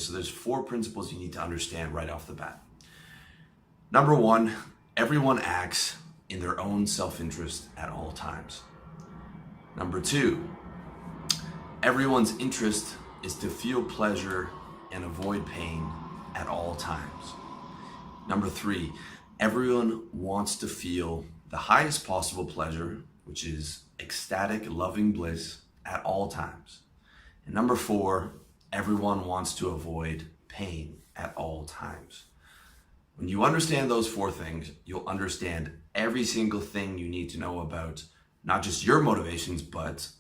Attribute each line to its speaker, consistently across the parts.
Speaker 1: So there's 4 principles you need to understand right off the bat. Number 1, everyone acts in their own self-interest at all times. Number 2, everyone's interest is to feel pleasure and avoid pain at all times. Number 3, everyone wants to feel the highest possible pleasure, which is ecstatic, loving bliss at all times. And number 4, everyone wants to avoid pain at all times. When you understand those 4 things, you'll understand every single thing you need to know about not just your motivations, but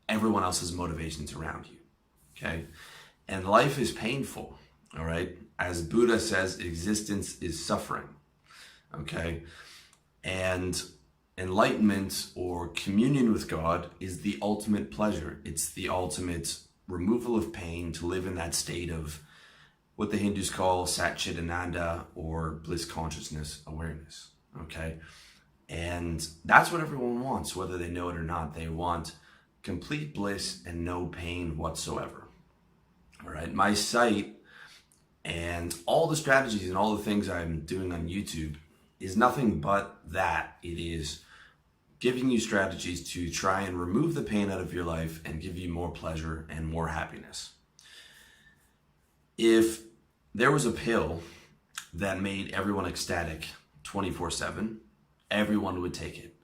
Speaker 1: everyone else's motivations around you, okay? And life is painful, all right? As Buddha says, existence is suffering, okay? And enlightenment or communion with God is the ultimate pleasure. It's the ultimate removal of pain, to live in that state of what the Hindus call Satchitananda, or bliss consciousness awareness, okay? And that's what everyone wants, whether they know it or not. They want complete bliss and no pain whatsoever, all right? My site and all the strategies and all the things I'm doing on YouTube is nothing but that. It is giving you strategies to try and remove the pain out of your life and give you more pleasure and more happiness. If there was a pill that made everyone ecstatic 24/7, everyone would take it.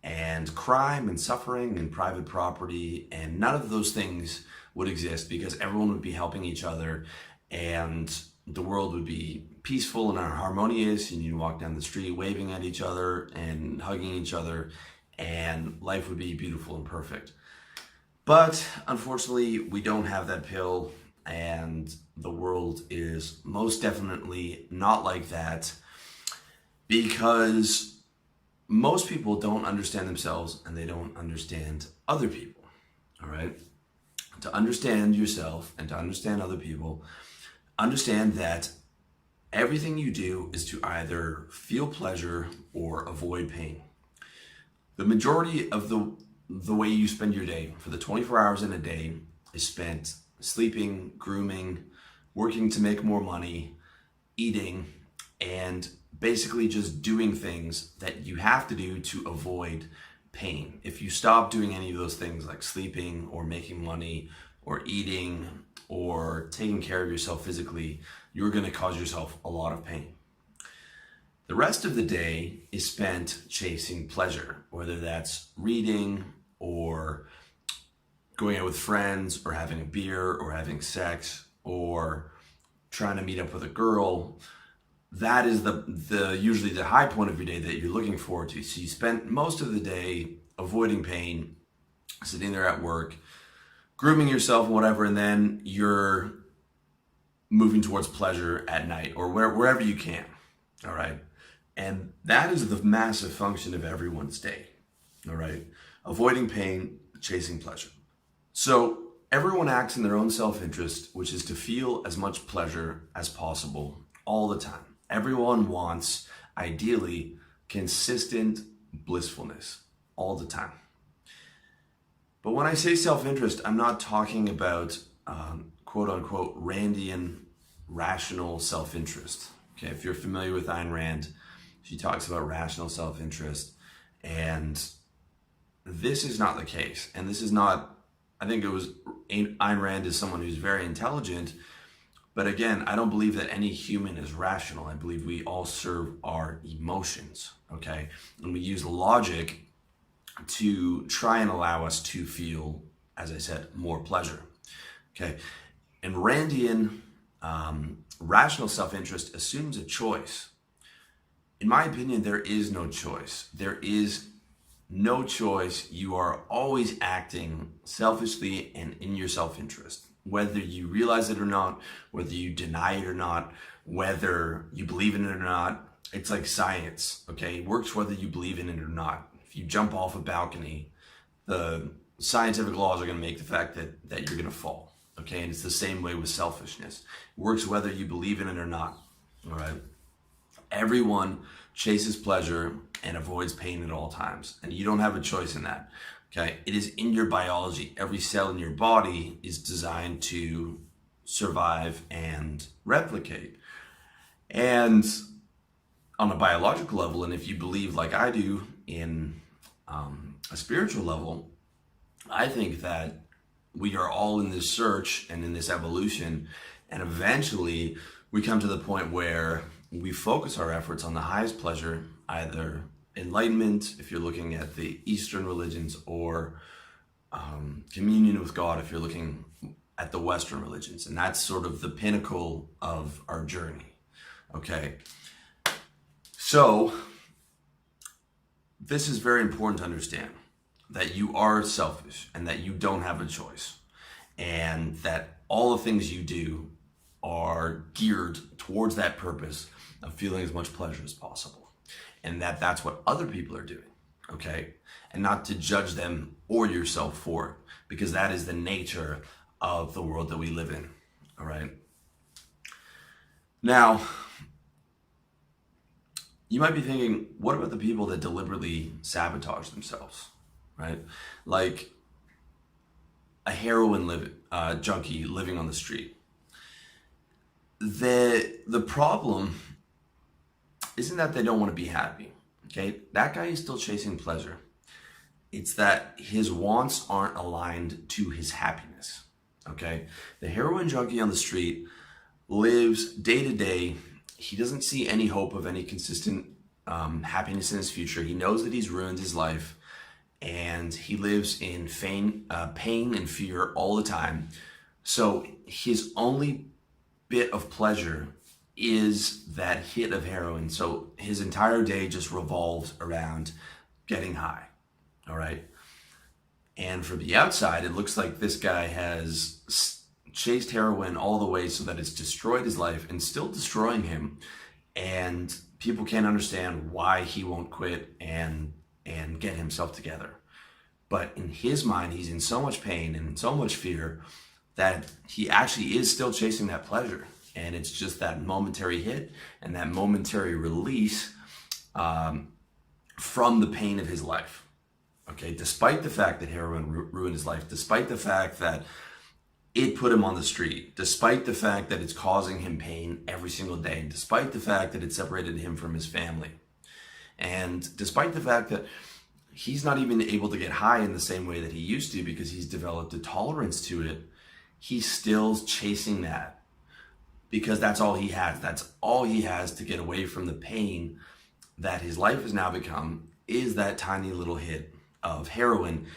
Speaker 1: And crime and suffering and private property and none of those things would exist, because everyone would be helping each other and the world would be peaceful and harmonious, and you'd walk down the street waving at each other and hugging each other, and life would be beautiful and perfect. But unfortunately, we don't have that pill, and the world is most definitely not like that, because most people don't understand themselves and they don't understand other people, all right? To understand yourself and to understand other people, understand that everything you do is to either feel pleasure or avoid pain. The majority of the way you spend your day, for the 24 hours in a day, is spent sleeping, grooming, working to make more money, eating, and basically just doing things that you have to do to avoid pain. If you stop doing any of those things, like sleeping or making money or eating or taking care of yourself physically, you're going to cause yourself a lot of pain. The rest of the day is spent chasing pleasure, whether that's reading or going out with friends or having a beer or having sex or trying to meet up with a girl. That is usually the high point of your day that you're looking forward to. So you spend most of the day avoiding pain, sitting there at work, grooming yourself and whatever, and then you're moving towards pleasure at night or wherever you can, all right? And that is the massive function of everyone's day, all right? Avoiding pain, chasing pleasure. So everyone acts in their own self-interest, which is to feel as much pleasure as possible all the time. Everyone wants, ideally, consistent blissfulness all the time. But when I say self-interest, I'm not talking about quote-unquote Randian rational self-interest. Okay, if you're familiar with Ayn Rand, she talks about rational self-interest, and this is not the case. And this is not, I think Ayn Rand is someone who's very intelligent, but again, I don't believe that any human is rational. I believe we all serve our emotions, okay? And we use logic to try and allow us to feel, as I said, more pleasure, okay? And Randian rational self-interest assumes a choice. In my opinion, there is no choice. There is no choice. You are always acting selfishly and in your self-interest, whether you realize it or not, whether you deny it or not, whether you believe in it or not. It's like science, okay? It works whether you believe in it or not. If you jump off a balcony, the scientific laws are going to make the fact that you're going to fall, okay? And it's the same way with selfishness. It works whether you believe in it or not, all right? Everyone chases pleasure and avoids pain at all times, and you don't have a choice in that, okay? It is in your biology. Every cell in your body is designed to survive and replicate. And on a biological level, and if you believe like I do in a spiritual level, I think that we are all in this search and in this evolution, and eventually we come to the point where we focus our efforts on the highest pleasure, either enlightenment, if you're looking at the Eastern religions, or communion with God, if you're looking at the Western religions. And that's sort of the pinnacle of our journey. Okay. So this is very important to understand, that you are selfish and that you don't have a choice, and that all the things you do are geared towards that purpose of feeling as much pleasure as possible, and that that's what other people are doing, okay? And not to judge them or yourself for it, because that is the nature of the world that we live in, all right? Now, you might be thinking, what about the people that deliberately sabotage themselves, right? Like a heroin junkie living on the street. The problem isn't that they don't want to be happy, okay? That guy is still chasing pleasure. It's that his wants aren't aligned to his happiness, okay? The heroin junkie on the street lives day to day. He doesn't see any hope of any consistent happiness in his future. He knows that he's ruined his life, and he lives in pain and fear all the time. So his only bit of pleasure is that hit of heroin. So his entire day just revolves around getting high, all right? And from the outside, it looks like this guy has chased heroin all the way so that it's destroyed his life and still destroying him. And people can't understand why he won't quit and get himself together. But in his mind, he's in so much pain and so much fear that he actually is still chasing that pleasure. And it's just that momentary hit and that momentary release from the pain of his life. Okay, despite the fact that heroin ruined his life, despite the fact that it put him on the street, despite the fact that it's causing him pain every single day, despite the fact that it separated him from his family, and despite the fact that he's not even able to get high in the same way that he used to because he's developed a tolerance to it, he's still chasing that because that's all he has. That's all he has to get away from the pain that his life has now become, is that tiny little hit of heroin,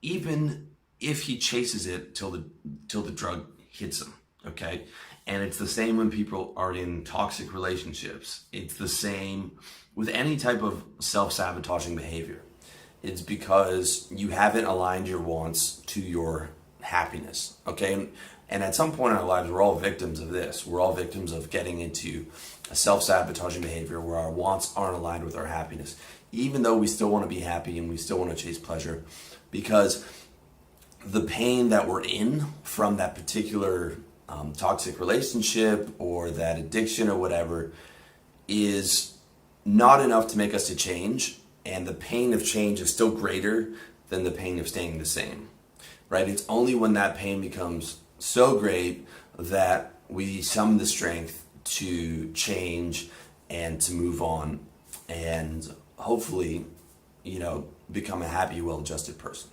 Speaker 1: even if he chases it till the drug hits him, okay? And it's the same when people are in toxic relationships. It's the same with any type of self-sabotaging behavior. It's because you haven't aligned your wants to your happiness, okay? And at some point in our lives, we're all victims of this. We're all victims of getting into a self-sabotaging behavior where our wants aren't aligned with our happiness, even though we still want to be happy and we still want to chase pleasure, because the pain that we're in from that particular toxic relationship or that addiction or whatever is not enough to make us to change, and the pain of change is still greater than the pain of staying the same, right? It's only when that pain becomes so great that we summon the strength to change and to move on and hopefully, become a happy, well-adjusted person.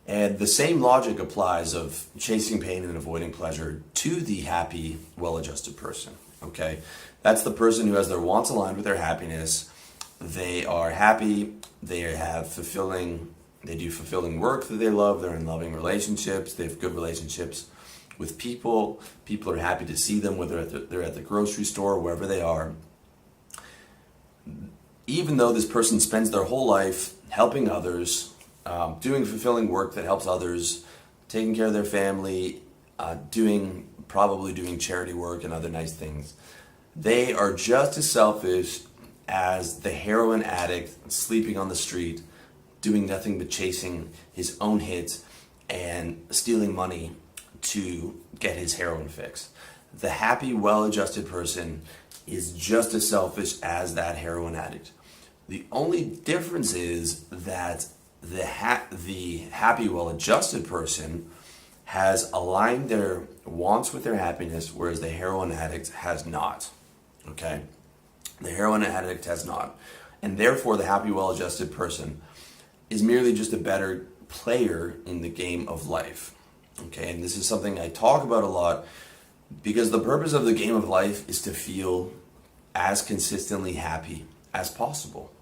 Speaker 1: And the same logic applies of chasing pain and avoiding pleasure to the happy, well-adjusted person, okay? That's the person who has their wants aligned with their happiness. They are happy, they do fulfilling work that they love, they're in loving relationships, they have good relationships with people. People are happy to see them, whether they're at the grocery store or wherever they are. Even though this person spends their whole life helping others, doing fulfilling work that helps others, taking care of their family, probably doing charity work and other nice things, they are just as selfish as the heroin addict sleeping on the street, doing nothing but chasing his own hits and stealing money to get his heroin fix. The happy, well-adjusted person is just as selfish as that heroin addict. The only difference is that the happy, well-adjusted person has aligned their wants with their happiness, whereas the heroin addict has not. Okay? The heroin addict has not. And therefore, the happy, well-adjusted person is merely just a better player in the game of life. Okay? And this is something I talk about a lot, because the purpose of the game of life is to feel as consistently happy as possible.